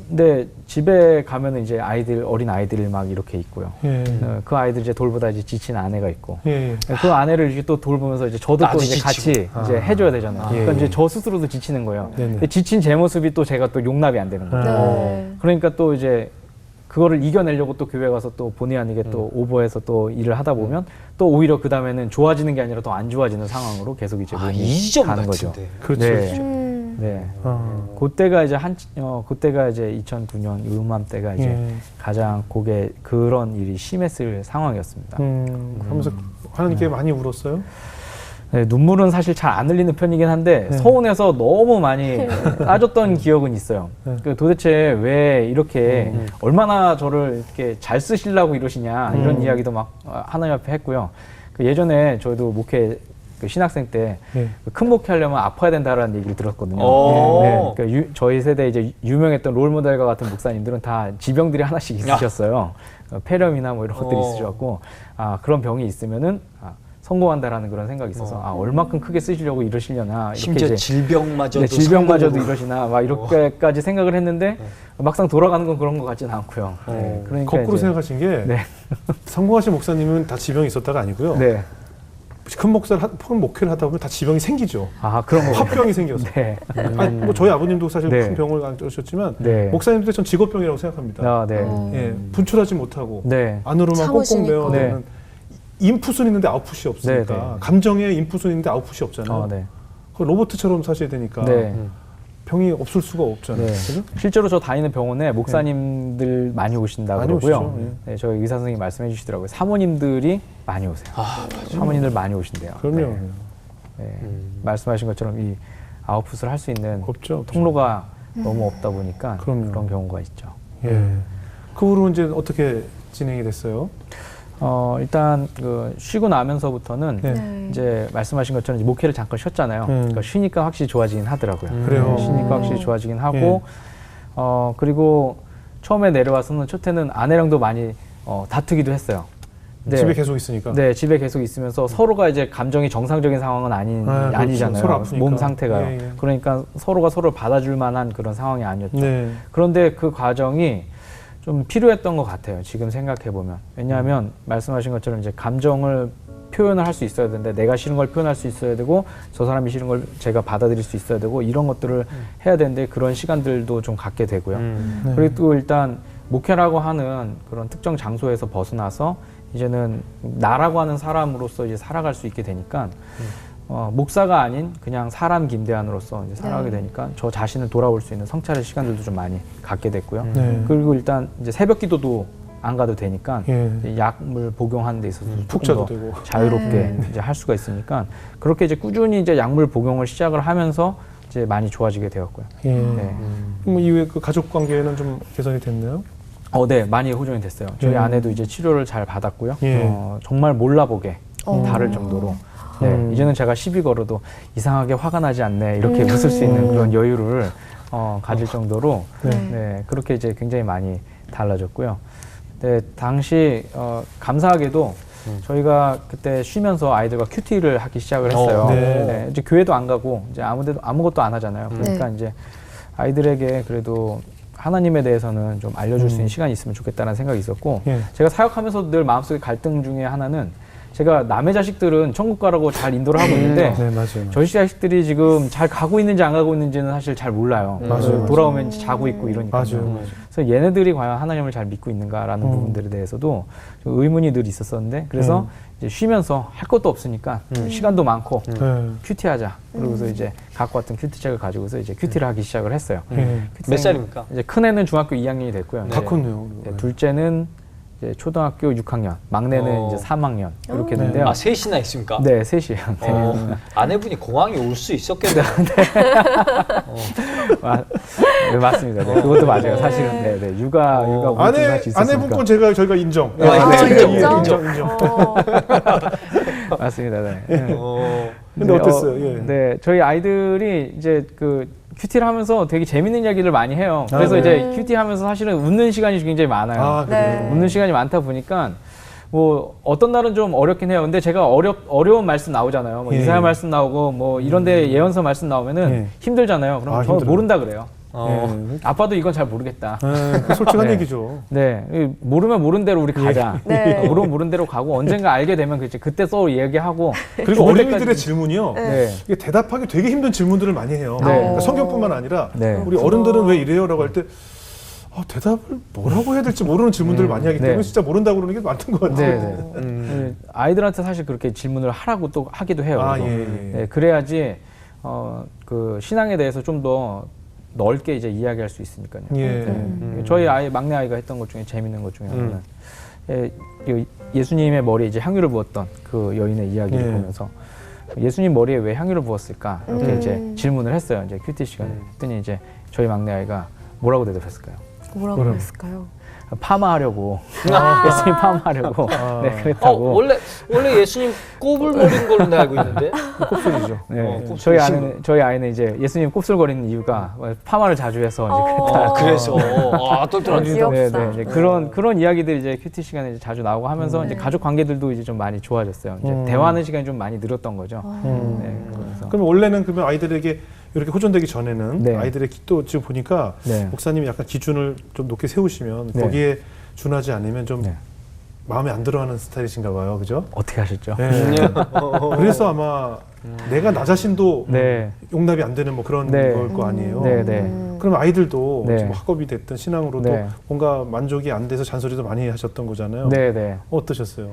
근데 집에 가면은 이제 어린 아이들이 막 이렇게 있고요. 예. 그 아이들 이제 돌보다 이제 지친 아내가 있고 예. 그 아내를 이렇게 또 돌보면서 이제 저도 또 이제 같이 이제 해줘야 되잖아요. 그러니까 예. 이제 저 스스로도 지치는 거예요. 네네. 근데 지친 제 모습이 또 제가 또 용납이 안 되는 거예요. 네. 그러니까 또 이제 그거를 이겨내려고 또 교회 가서 또 본의 아니게 또 오버해서 또 일을 하다 보면 또 오히려 그 다음에는 좋아지는 게 아니라 더 안 좋아지는 상황으로 계속 이제 몸이 이 점 가는 거죠. 같은데. 그렇죠. 네. 그렇죠. 네. 그때가 이제 그때가 이제 2009년 요맘때가 이제 예. 가장 그런 일이 심했을 상황이었습니다. 하면서 하나님께 많이 울었어요? 네, 눈물은 사실 잘 안 흘리는 편이긴 한데 네. 서운해서 너무 많이 따졌던 기억은 있어요. 네. 도대체 왜 이렇게 얼마나 저를 이렇게 잘 쓰시려고 이러시냐 이런 이야기도 막 하나님 앞에 했고요. 예전에 저희도 목회 신학생 때 큰 목회하려면 아파야 된다라는 얘기를 들었거든요. 네, 그러니까 저희 세대 이제 유명했던 롤모델과 같은 목사님들은 다 지병들이 하나씩 있으셨어요. 폐렴이나 뭐 이런 것들이 있으셨고 그런 병이 있으면은 성공한다라는 그런 생각이 있어서 얼마큼 크게 쓰시려고 이러시려나 심지어 이렇게 질병마저도 질병마저도 이러시나 막 이렇게까지 생각을 했는데 막상 돌아가는 건 그런 것 같지는 않고요. 네, 그러니까 거꾸로 생각하신 게 성공하신 목사님은 다 지병이 있었다가 아니고요. 네. 큰 목회를 하다 보면 다 지병이 생기죠. 그런 거. 화병이 생겨서. 네. 뭐 저희 아버님도 사실 네. 큰 병을 앓으셨지만 네. 목사님들은 전 직업병이라고 생각합니다. 네. 예, 분출하지 못하고 네. 안으로만 꽁꽁 참으시니까. 메워놓는 인풋은 있는데 아웃풋이 없으니까 네, 네. 감정에 인풋은 있는데 아웃풋이 없잖아요. 네. 그 로봇처럼 사셔야 되니까 네. 병이 없을 수가 없잖아요. 네. 그죠? 실제로 저 다니는 병원에 목사님들 많이 오신다 많이 그러고요. 오시죠. 네, 저희 의사 선생님이 말씀해 주시더라고요. 사모님들이 많이 오세요. 사모님들 많이 오신대요. 그럼요. 네. 네. 말씀하신 것처럼 이 아웃풋을 할 수 있는 없죠. 통로가 너무 없다 보니까 그럼요. 그런 경우가 있죠. 예. 그 후로 이제 어떻게 진행이 됐어요? 일단 쉬고 나면서부터는 네. 이제 말씀하신 것처럼 이제 목회를 잠깐 쉬었잖아요. 그러니까 쉬니까 확실히 좋아지긴 하더라고요. 그래요? 쉬니까 확실히 좋아지긴 하고 그리고 처음에 내려와서는 첫 해는 아내랑도 많이 다투기도 했어요. 네. 집에 계속 있으니까. 네, 집에 계속 있으면서 서로가 이제 감정이 정상적인 상황은 그렇죠. 아니잖아요. 서로 아프니까. 몸 상태가요. 예, 예. 그러니까 서로가 서로를 받아줄 만한 그런 상황이 아니었죠. 네. 그런데 그 과정이 좀 필요했던 것 같아요. 지금 생각해 보면. 왜냐하면 말씀하신 것처럼 이제 감정을 표현을 할 수 있어야 되는데 내가 싫은 걸 표현할 수 있어야 되고 저 사람이 싫은 걸 제가 받아들일 수 있어야 되고 이런 것들을 해야 되는데 그런 시간들도 좀 갖게 되고요. 네. 그리고 또 일단 목회라고 하는 그런 특정 장소에서 벗어나서 이제는 나라고 하는 사람으로서 이제 살아갈 수 있게 되니까 목사가 아닌 그냥 사람 김대한으로서 이제 살아가게 되니까 저 자신을 돌아올 수 있는 성찰의 시간들도 좀 많이 갖게 됐고요. 그리고 일단 이제 새벽 기도도 안 가도 되니까 이제 약물 복용하는 데 있어서 푹 조금 자도 더 되고. 자유롭게 이제 할 수가 있으니까 그렇게 이제 꾸준히 이제 약물 복용을 시작을 하면서 이제 많이 좋아지게 되었고요. 예. 네. 그럼 이후에 그 가족 관계는 좀 개선이 됐나요? 네, 많이 호전이 됐어요. 저희 아내도 이제 치료를 잘 받았고요. 예. 정말 몰라보게 다를 정도로. 네, 이제는 제가 시비 걸어도 이상하게 화가 나지 않네 이렇게 웃을 수 있는 그런 여유를 가질 정도로 네, 그렇게 이제 굉장히 많이 달라졌고요. 네, 당시 감사하게도 저희가 그때 쉬면서 아이들과 큐티를 하기 시작을 했어요. 네, 이제 교회도 안 가고 이제 아무것도 안 하잖아요. 그러니까 이제 아이들에게 그래도 하나님에 대해서는 좀 알려줄 수 있는 시간이 있으면 좋겠다는 생각이 있었고 제가 사역하면서 늘 마음속에 갈등 중에 하나는 제가 남의 자식들은 천국 가라고 잘 인도를 하고 있는데 네, 맞아요. 저희 자식들이 지금 잘 가고 있는지 안 가고 있는지는 사실 잘 몰라요. 맞아요. 돌아오면 이제 자고 있고 이러니까요. 맞아요. 그래서 얘네들이 과연 하나님을 잘 믿고 있는가라는 부분들에 대해서도 좀 의문이 늘 있었었는데 그래서 이제 쉬면서 할 것도 없으니까 시간도 많고 큐티하자. 그러고서 이제 갖고 왔던 큐티책을 가지고서 이제 큐티를 하기 시작을 했어요. 몇 살입니까? 이제 큰 애는 중학교 2학년이 됐고요. 다 컸네요. 네, 둘째는 이제 초등학교 6학년, 막내는 이제 3학년 이렇게 됐는데요. 아, 셋이나 있습니까? 네, 셋이에요. 네. 아내분이 공항에 올 수 있었겠네요. 네, 맞습니다. 네, 그것도 맞아요. 사실은 네, 네, 육아 아내분 건 저희가 인정. 인정. 맞습니다. 네. 근데 어땠어요? 예. 네, 저희 아이들이 이제 그 큐티를 하면서 되게 재밌는 이야기를 많이 해요. 그래서 네. 이제 큐티 하면서 사실은 웃는 시간이 굉장히 많아요. 아, 그래요? 네. 웃는 시간이 많다 보니까 뭐 어떤 날은 좀 어렵긴 해요. 근데 제가 어려운 말씀 나오잖아요. 뭐 예. 이사야 말씀 나오고 뭐 이런데 예언서 말씀 나오면은 예. 힘들잖아요. 그럼 저 힘들어요. 모른다 그래요. 예. 아빠도 이건 잘 모르겠다. 솔직한 네. 얘기죠. 네, 모르면 모른 대로 우리 가자. 네. 모르면 모른 대로 가고 언젠가 알게 되면 그때 또 얘기하고. 그리고 죽을 어린이들의 때까지- 질문이요. 네. 이게 대답하기 되게 힘든 질문들을 많이 해요. 네. 그러니까 성경뿐만 아니라 네. 우리 어른들은 왜 이래요라고 할 때 대답을 뭐라고 해야 될지 모르는 질문들을 많이 하기 때문에 네. 진짜 모른다고 그러는 게 많던 것 같아요. 네, 네. 아이들한테 사실 그렇게 질문을 하라고 또 하기도 해요. 아, 그리고. 예. 네, 그래야지 그 신앙에 대해서 좀 더 넓게 이제 이야기할 수 있으니까요. 예. 저희 막내 아이가 했던 것 중에 재밌는 것 중에 하나는 예수님의 머리에 이제 향유를 부었던 그 여인의 이야기를 예. 보면서 예수님 머리에 왜 향유를 부었을까 이렇게 이제 질문을 했어요. 이제 큐티 시간에 했더니 이제 저희 막내 아이가 뭐라고 대답했을까요? 뭐라고 했을까요? 파마하려고 예수님 파마하려고 네 그랬다고. 원래 예수님 꼽을머리인 걸로 내가 알고 있는데. 곱슬이죠. 네. 곱슬 저희 아이는 이제 예수님 곱슬거리는 이유가 파마를 자주 해서 이제 그랬다. 그래서 똘똘하지. 귀엽다. 네, 네. 그런 이야기들이 이제 큐티 시간에 이제 자주 나오고 하면서 이제 가족 관계들도 이제 좀 많이 좋아졌어요. 이제 대화하는 시간이 좀 많이 늘었던 거죠. 네, 그래서 그럼 원래는 그러면 아이들에게 이렇게 호전되기 전에는 네. 아이들의 또 지금 보니까 네. 목사님이 약간 기준을 좀 높게 세우시면 네. 거기에 준하지 않으면 좀 네. 마음에 안 들어하는 스타일이신가 봐요, 그죠? 어떻게 하셨죠? 네. 그래서 아마 내가 나 자신도 네. 용납이 안 되는 뭐 그런 네. 걸 거 아니에요. 네, 네. 그럼 아이들도 네. 지금 학업이 됐든 신앙으로도 네. 뭔가 만족이 안 돼서 잔소리도 많이 하셨던 거잖아요. 네, 네. 어떠셨어요?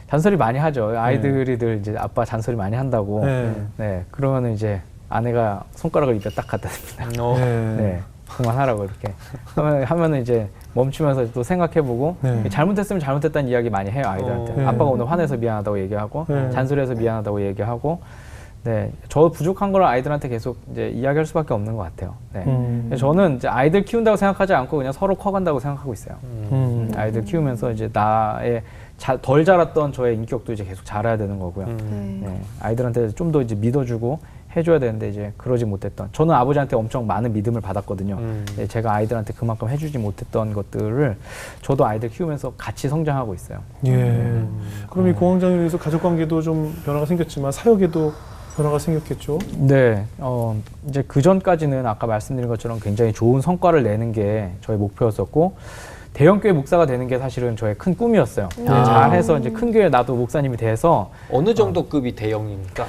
잔소리 많이 하죠. 아이들이 늘 이제 아빠 잔소리 많이 한다고. 네. 네. 그러면은 이제 아내가 손가락을 입에 딱 갖다 댑니다. 네. 그만하라고 이렇게 하면은 이제 멈추면서 또 생각해보고 네. 잘못했으면 잘못했다는 이야기 많이 해요 아이들한테. 네. 아빠가 오늘 화내서 미안하다고 얘기하고 네. 잔소리해서 미안하다고 얘기하고. 네, 저 부족한 걸 아이들한테 계속 이제 이야기할 수밖에 없는 것 같아요. 네. 저는 이제 아이들 키운다고 생각하지 않고 그냥 서로 커간다고 생각하고 있어요. 아이들 키우면서 이제 나의 덜 자랐던 저의 인격도 이제 계속 자라야 되는 거고요. 네, 아이들한테 좀 더 이제 믿어주고 해줘야 되는데 이제 그러지 못했던. 저는 아버지한테 엄청 많은 믿음을 받았거든요. 네, 제가 아이들한테 그만큼 해주지 못했던 것들을 저도 아이들 키우면서 같이 성장하고 있어요. 예. 그럼 이 공황장애로 인해서 가족 관계도 좀 변화가 생겼지만 사역에도 변화가 생겼겠죠? 네, 이제 그 전까지는 아까 말씀드린 것처럼 굉장히 좋은 성과를 내는 게 저의 목표였었고, 대형교회 목사가 되는 게 사실은 저의 큰 꿈이었어요. 잘해서 이제 큰 교회 나도 목사님이 돼서. 어느 정도 급이 대형입니까?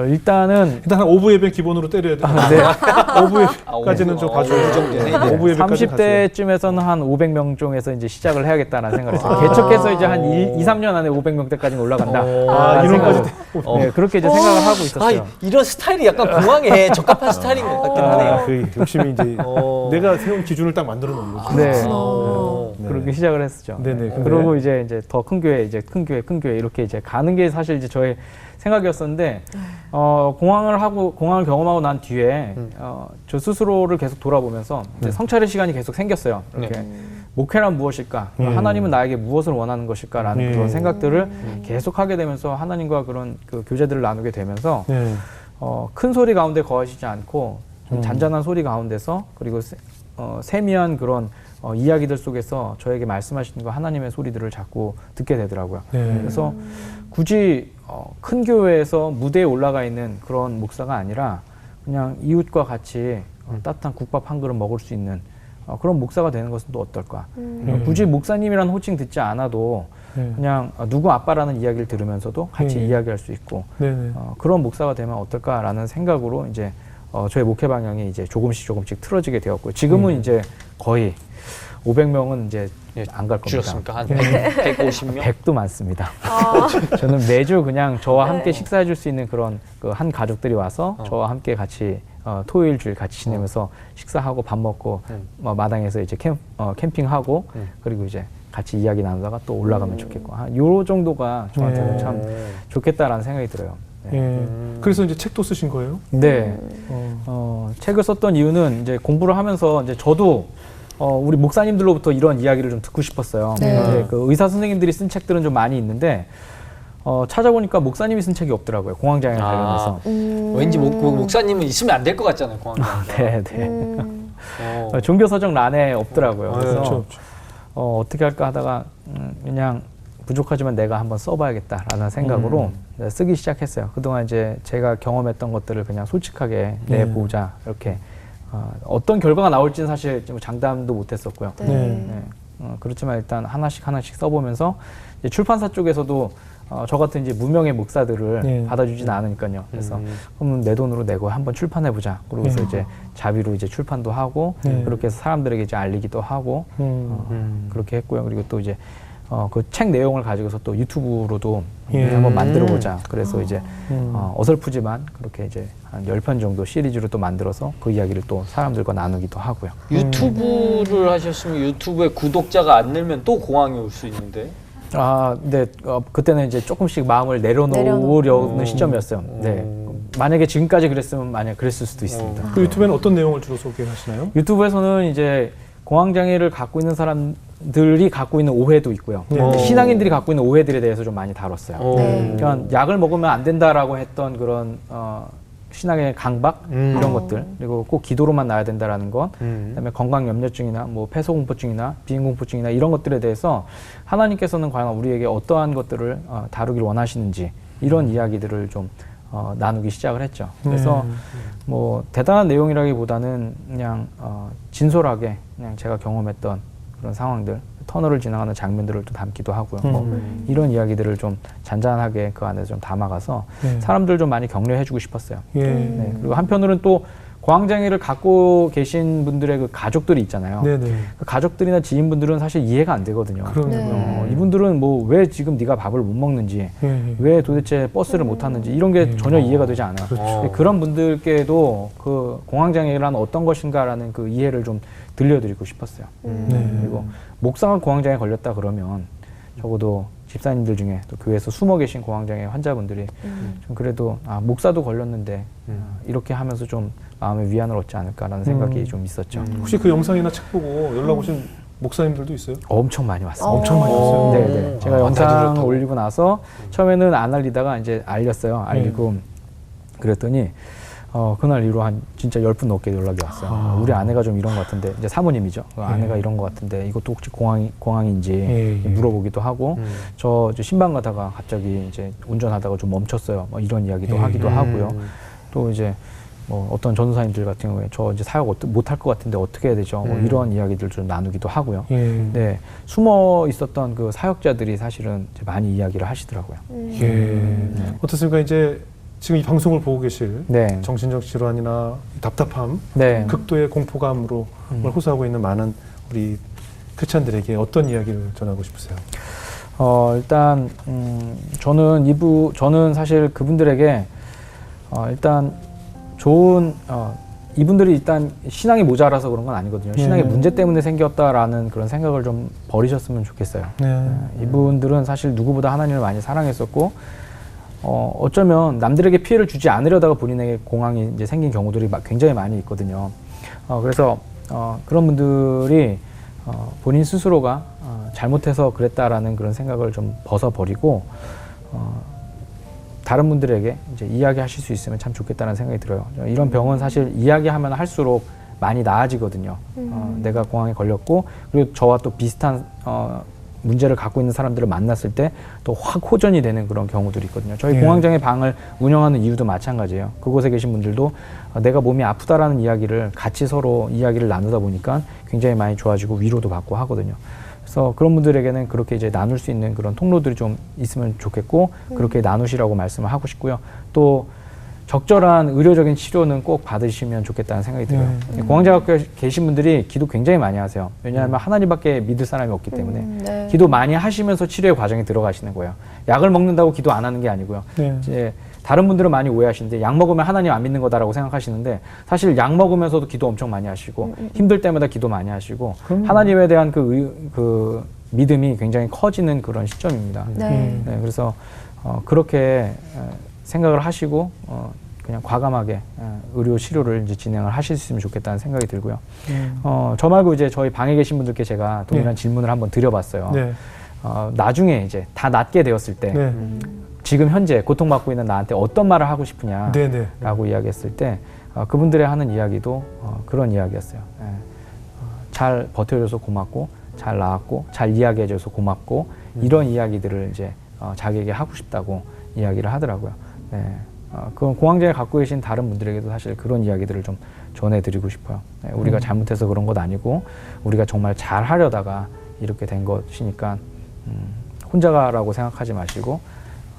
일단 한 오부 예배 기본으로 때려야 돼요. 네. 오부 예배까지는 좀 가져야 정도네. 오부 예배까지 30대쯤에서는 한 500명 중에서 이제 시작을 해야겠다라는 생각을 했어요. 개척해서 이제 한 2, 3년 안에 500명대까지는 올라간다. 인원까지. 네, 그렇게 이제 생각을 하고 있었어요. 이런 스타일이 약간 공항에 적합한 스타일인 것 같긴 하네요. 그 욕심이 이제 내가 세운 기준을 딱 만들어 놓은 거죠. 네. 네. 그렇게 시작을 했었죠. 네네. 그러고 이제 더 큰 교회, 이제 큰 교회 이렇게 이제 가는 게 사실 이제 저의 생각이었었는데, 공항을 경험하고 난 뒤에, 저 스스로를 계속 돌아보면서 이제 성찰의 시간이 계속 생겼어요. 이렇게. 목회란 무엇일까? 하나님은 나에게 무엇을 원하는 것일까라는 그런 생각들을 계속 하게 되면서 하나님과 그런 그 교제들을 나누게 되면서, 큰 소리 가운데 거하시지 않고, 좀 잔잔한 소리 가운데서, 그리고 세미한 그런 이야기들 속에서 저에게 말씀하시는 거 하나님의 소리들을 자꾸 듣게 되더라고요. 그래서 굳이 큰 교회에서 무대에 올라가 있는 그런 목사가 아니라 그냥 이웃과 같이 따뜻한 국밥 한 그릇 먹을 수 있는 그런 목사가 되는 것은 또 어떨까. 굳이 목사님이라는 호칭 듣지 않아도 그냥 누구 아빠라는 이야기를 들으면서도 같이 이야기할 수 있고 그런 목사가 되면 어떨까라는 생각으로 이제 저의 목회 방향이 이제 조금씩 틀어지게 되었고요. 지금은 이제 거의 500명은 이제 안 갈 겁니다. 줄었습니까? 한 150명? 100도 많습니다. 저는 매주 그냥 저와 함께 식사해 줄 수 있는 그런 그 한 가족들이 와서 저와 함께 같이 토요일 주일 같이 지내면서 식사하고 밥 먹고 마당에서 이제 캠핑하고 그리고 이제 같이 이야기 나누다가 또 올라가면 좋겠고 요 정도가 저한테는 참 좋겠다라는 생각이 들어요. 그래서 이제 책도 쓰신 거예요? 네. 책을 썼던 이유는 이제 공부를 하면서 이제 저도 우리 목사님들로부터 이런 이야기를 좀 듣고 싶었어요. 그 의사 선생님들이 쓴 책들은 좀 많이 있는데 찾아보니까 목사님이 쓴 책이 없더라고요. 공황장애 관련해서. 왠지 목사님은 있으면 안 될 것 같잖아요. 공황장애. 종교 서적란에 없더라고요. 그래서 그렇죠. 어떻게 할까 하다가 그냥 부족하지만 내가 한번 써봐야겠다라는 생각으로 쓰기 시작했어요. 그동안 이제 제가 경험했던 것들을 그냥 솔직하게 내보자 이렇게. 어떤 결과가 나올지는 사실 장담도 못했었고요. 그렇지만 일단 하나씩 써보면서 이제 출판사 쪽에서도 저 같은 이제 무명의 목사들을 받아주지는 않으니까요. 그래서 그럼 내 돈으로 내고 한번 출판해보자. 그러고서 이제 자비로 이제 출판도 하고 그렇게 해서 사람들에게 이제 알리기도 하고 그렇게 했고요. 그리고 또 이제 그 책 내용을 가지고서 또 유튜브로도 한번 만들어보자. 그래서 이제 어설프지만 그렇게 이제 한 10편 정도 시리즈로 또 만들어서 그 이야기를 또 사람들과 나누기도 하고요. 유튜브를 하셨으면 유튜브에 구독자가 안 늘면 또 공황이 올 수 있는데. 네. 그때는 이제 조금씩 마음을 내려놓으려는 시점이었어요. 만약에 지금까지 그랬으면 그랬을 수도 있습니다. 그 유튜브에는 어떤 내용을 주로 소개하시나요? 유튜브에서는 이제 공황장애를 갖고 있는 사람들이 갖고 있는 오해도 있고요. 신앙인들이 갖고 있는 오해들에 대해서 좀 많이 다뤘어요. 그러니까 약을 먹으면 안 된다라고 했던 그런 신앙의 강박 이런 것들, 그리고 꼭 기도로만 나야 된다라는 것, 그다음에 건강 염려증이나 뭐 폐소 공포증이나 비인 공포증이나 이런 것들에 대해서 하나님께서는 과연 우리에게 어떠한 것들을 다루길 원하시는지 이런 이야기들을 좀 나누기 시작을 했죠. 그래서 뭐 대단한 내용이라기보다는 그냥 진솔하게 그냥 제가 경험했던 그런 상황들, 터널을 지나가는 장면들을 또 담기도 하고요. 뭐 이런 이야기들을 좀 잔잔하게 그 안에서 좀 담아가서 사람들 좀 많이 격려해주고 싶었어요. 그리고 한편으로는 또 공황장애를 갖고 계신 분들의 그 가족들이 있잖아요. 그 가족들이나 지인분들은 사실 이해가 안 되거든요. 이분들은 뭐 왜 지금 네가 밥을 못 먹는지, 왜 도대체 버스를 못 타는지 이런 게 전혀 이해가 되지 않아요. 그런 분들께도 그 공황장애란 어떤 것인가라는 그 이해를 좀 들려드리고 싶었어요. 그리고 목사가 공황장애 걸렸다 그러면 적어도 집사님들 중에 또 교회에서 숨어 계신 공황장애 환자분들이 좀 그래도 목사도 걸렸는데 이렇게 하면서 좀 마음의 위안을 얻지 않을까라는 생각이 좀 있었죠. 혹시 그 영상이나 책 보고 연락 오신 목사님들도 있어요? 엄청 많이 왔어요. 엄청 많이 왔어요? 네. 제가 영상 올리고 나서 처음에는 안 알리다가 이제 알렸어요. 알리고 그랬더니 그날 이후로 한 진짜 10분 넘게 연락이 왔어요. 우리 아내가 좀 이런 것 같은데, 이제 사모님이죠. 아내가 이런 것 같은데 이것도 혹시 공황인지 물어보기도 하고, 저 신방 가다가 갑자기 이제 운전하다가 좀 멈췄어요. 뭐 이런 이야기도 하기도 하고요. 또 이제 뭐 어떤 전도사님들 같은 경우에 저 이제 사역 못할 것 같은데 어떻게 해야 되죠? 뭐 이런 이야기들 좀 나누기도 하고요. 네, 숨어 있었던 그 사역자들이 사실은 이제 많이 이야기를 하시더라고요. 어떻습니까? 이제 지금 이 방송을 보고 계실 정신적 질환이나 답답함, 극도의 공포감으로 호소하고 있는 많은 우리 크리스찬들에게 어떤 이야기를 전하고 싶으세요? 일단 저는 사실 그분들에게 일단 좋은 이분들이 일단 신앙이 모자라서 그런 건 아니거든요. 신앙의 문제 때문에 생겼다라는 그런 생각을 좀 버리셨으면 좋겠어요. 이분들은 사실 누구보다 하나님을 많이 사랑했었고, 어쩌면 남들에게 피해를 주지 않으려다가 본인에게 공황이 이제 생긴 경우들이 굉장히 많이 있거든요. 그래서 그런 분들이 본인 스스로가 잘못해서 그랬다라는 그런 생각을 좀 벗어버리고 다른 분들에게 이제 이야기하실 수 있으면 참 좋겠다는 생각이 들어요. 이런 병은 사실 이야기하면 할수록 많이 나아지거든요. 내가 공황에 걸렸고, 그리고 저와 또 비슷한 문제를 갖고 있는 사람들을 만났을 때 또 확 호전이 되는 그런 경우들이 있거든요. 저희 공황장애 방을 운영하는 이유도 마찬가지예요. 그곳에 계신 분들도 내가 몸이 아프다라는 이야기를 같이 서로 이야기를 나누다 보니까 굉장히 많이 좋아지고 위로도 받고 하거든요. 그래서 그런 분들에게는 그렇게 이제 나눌 수 있는 그런 통로들이 좀 있으면 좋겠고 그렇게 나누시라고 말씀을 하고 싶고요. 또 적절한 의료적인 치료는 꼭 받으시면 좋겠다는 생각이 들어요. 공황장애 계신 분들이 기도 굉장히 많이 하세요. 왜냐하면 하나님밖에 믿을 사람이 없기 때문에 네. 기도 많이 하시면서 치료의 과정에 들어가시는 거예요. 약을 먹는다고 기도 안 하는 게 아니고요. 네. 이제 다른 분들은 많이 오해하시는데 약 먹으면 하나님 안 믿는 거다라고 생각하시는데 사실 약 먹으면서도 기도 엄청 많이 하시고 힘들 때마다 기도 많이 하시고 하나님에 대한 그 믿음이 굉장히 커지는 그런 시점입니다. 네. 네, 그래서 그렇게 생각을 하시고 그냥 과감하게 의료 치료를 이제 진행을 하실 수 있으면 좋겠다는 생각이 들고요. 저 말고 이제 저희 방에 계신 분들께 제가 동일한 질문을 한번 드려봤어요. 네. 나중에 이제 다 낫게 되었을 때 네. 지금 현재 고통받고 있는 나한테 어떤 말을 하고 싶으냐라고 네. 이야기했을 때 그분들의 하는 이야기도 그런 이야기였어요. 잘 버텨줘서 고맙고 잘 나았고 잘 이야기해줘서 고맙고 이런 이야기들을 이제 자기에게 하고 싶다고 이야기를 하더라고요. 네. 그건 공황장애 갖고 계신 다른 분들에게도 사실 그런 이야기들을 좀 전해드리고 싶어요. 네, 우리가 잘못해서 그런 것 아니고 우리가 정말 잘 하려다가 이렇게 된 것이니까 혼자라고 생각하지 마시고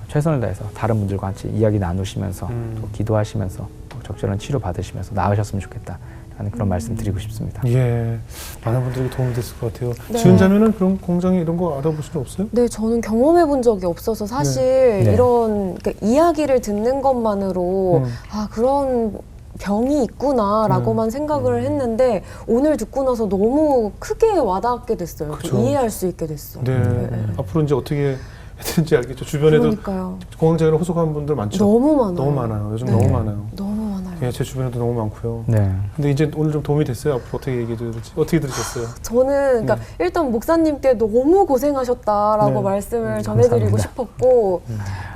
최선을 다해서 다른 분들과 같이 이야기 나누시면서 또 기도하시면서 또 적절한 치료 받으시면서 나으셨으면 좋겠다 하는 그런 말씀 드리고 싶습니다. 예, 많은 분들에게 도움이 됐을 것 같아요. 네. 지은자매는 그런 공장에 이런 거 알아보신 적 없어요? 네, 저는 경험해 본 적이 없어서 사실 네. 이런 그러니까 이야기를 듣는 것만으로 아, 그런 병이 있구나라고만 생각을 했는데 오늘 듣고 나서 너무 크게 와닿게 됐어요. 그쵸. 이해할 수 있게 됐어요. 네. 앞으로 이제 어떻게 해야 되는지 알겠죠. 주변에도 그러니까요. 공황장애로 호소하는 분들 많죠. 너무 많아요. 너무 많아요. 요즘 네. 너무 많아요. 너무 많아요. 예, 제 주변에도 너무 많고요. 네. 근데 이제 오늘 좀 도움이 됐어요. 앞으로 어떻게 얘기해 드릴지. 어떻게 들으셨어요? 저는 그러니까 일단 목사님께 너무 고생하셨다라고 네. 말씀을 전해드리고 감사합니다. 싶었고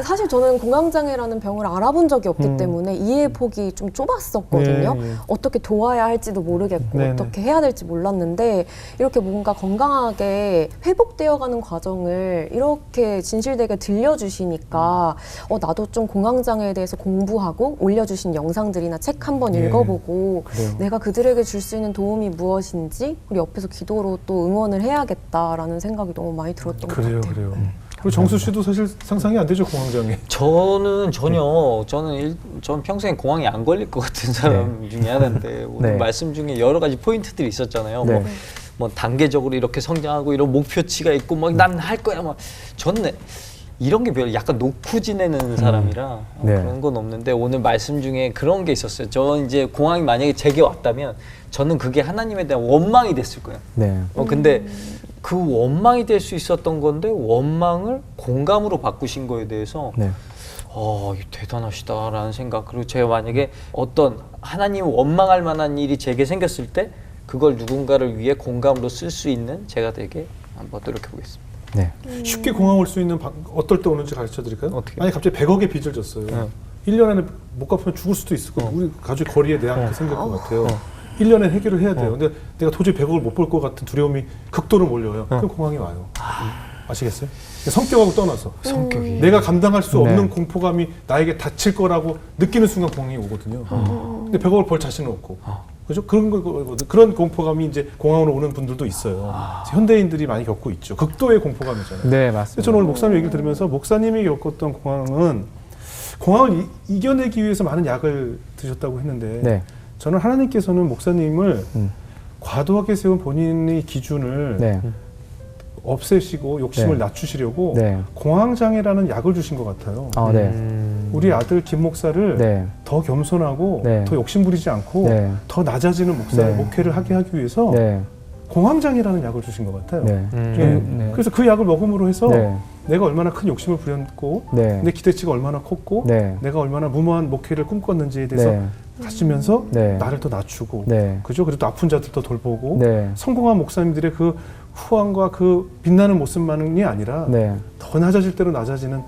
사실 저는 공황장애라는 병을 알아본 적이 없기 때문에 이해 폭이 좀 좁았었거든요. 네. 어떻게 도와야 할지도 모르겠고 네, 어떻게 해야 될지 몰랐는데 이렇게 뭔가 건강하게 회복되어가는 과정을 이렇게 진실되게 들려주시니까 나도 좀 공황장애에 대해서 공부하고 올려주신 영상들이나 책 한번 예. 읽어보고 그래요. 내가 그들에게 줄 수 있는 도움이 무엇인지 우리 옆에서 기도로 또 응원을 해야겠다라는 생각이 너무 많이 들었던 것 같아요. 그래요. 그리고 정수 씨도 사실 상상이 안 되죠, 공황장애. 저는 전혀 전 평생 공황이 안 걸릴 것 같은 사람 중에 하나인데 오늘 네. 말씀 중에 여러 가지 포인트들이 있었잖아요. 네. 뭐 단계적으로 이렇게 성장하고 이런 목표치가 있고 막 난 할 거야 막 저는 이런 게 별로 약간 놓고 지내는 사람이라 네. 그런 건 없는데 오늘 말씀 중에 그런 게 있었어요. 저 이제 공황이 만약에 제게 왔다면 저는 그게 하나님에 대한 원망이 됐을 거예요. 네. 근데 그 원망이 될 수 있었던 건데 원망을 공감으로 바꾸신 거에 대해서 네. 대단하시다라는 생각. 그리고 제가 만약에 어떤 하나님 원망할 만한 일이 제게 생겼을 때 그걸 누군가를 위해 공감으로 쓸 수 있는 제가 되게 한번 노력해 보겠습니다. 네. 쉽게 공황 올 수 있는 어떨 때 오는지 가르쳐 드릴까요? 어떻게? 만약 갑자기 100억의 빚을 졌어요. 1년 안에 못 갚으면 죽을 수도 있을 거고 우리 가족 거리에 대한 그 생길 것 같아요. 1년에 해결을 해야 돼요. 근데 내가 도저히 100억을 못 벌 것 같은 두려움이 극도로 몰려요. 그럼 공황이 와요. 아시겠어요? 성격하고 떠나서 성격이. 내가 감당할 수 없는 네. 공포감이 나에게 닥칠 거라고 느끼는 순간 공황이 오거든요. 근데 100억을 벌 자신은 없고. 그죠? 그런 공포감이 이제 공황으로 오는 분들도 있어요. 현대인들이 많이 겪고 있죠. 극도의 공포감이잖아요. 네, 그래서 맞습니다. 저는 오늘 목사님 얘기를 들으면서 목사님이 겪었던 공황을 이겨내기 위해서 많은 약을 드셨다고 했는데 네. 저는 하나님께서는 목사님을 과도하게 세운 본인의 기준을 네. 없애시고 욕심을 네. 낮추시려고 네. 공황장애라는 약을 주신 것 같아요. 네. 우리 아들 김 목사를 네. 더 겸손하고 네. 더 욕심부리지 않고 네. 더 낮아지는 네. 목회를 하게 하기 위해서 네. 공황장애라는 약을 주신 것 같아요. 네. 네. 그래서 그 약을 먹음으로 해서 네. 내가 얼마나 큰 욕심을 부렸고 네. 내 기대치가 얼마나 컸고 네. 내가 얼마나 무모한 목회를 꿈꿨는지에 대해서 네. 가지면서 네. 나를 더 낮추고 네. 그죠? 그리고 또 아픈 자들 더 돌보고 네. 성공한 목사님들의 그 후왕과 그 빛나는 모습만이 아니라 네. 더 낮아질 대로 낮아지는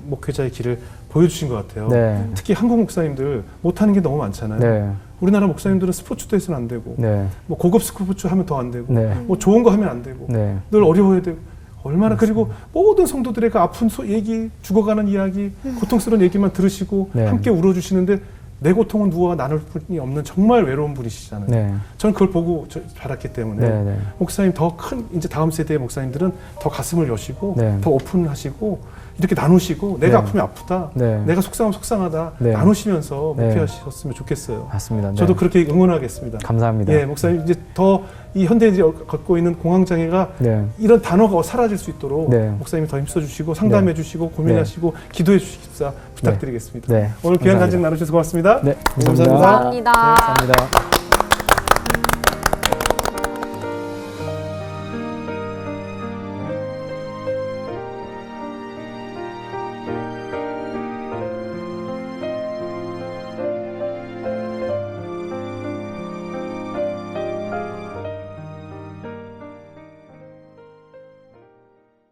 목회자의 길을 보여주신 것 같아요. 네. 특히 한국 목사님들 못하는 게 너무 많잖아요. 네. 우리나라 목사님들은 스포츠도 해서는 안 되고 네. 뭐 고급 스포츠 하면 더 안 되고 네. 뭐 좋은 거 하면 안 되고 네. 늘 어려워야 되고 얼마나 그리고 모든 성도들의 그 아픈 얘기, 죽어가는 이야기, 고통스러운 얘기만 들으시고 네. 함께 울어주시는데 내 고통은 누구와 나눌 분이 없는 정말 외로운 분이시잖아요. 네. 저는 그걸 보고 자랐기 때문에 네, 네. 목사님 더 큰 이제 다음 세대의 목사님들은 더 가슴을 여시고 네. 더 오픈하시고 이렇게 나누시고 내가 네. 아프면 아프다, 네. 내가 속상하면 속상하다 네. 나누시면서 네. 목회하셨으면 좋겠어요. 맞습니다. 네. 저도 그렇게 응원하겠습니다. 감사합니다. 예, 목사님 이제 더 이 현대에 이제 갖고 있는 공황장애가 네. 이런 단어가 사라질 수 있도록 네. 목사님이 더 힘써주시고 상담해주시고 고민하시고 기도해 주십사 부탁드리겠습니다. 네. 오늘 귀한 감사합니다. 간증 나누셔서 고맙습니다. 네, 감사합니다. 감사합니다. 감사합니다.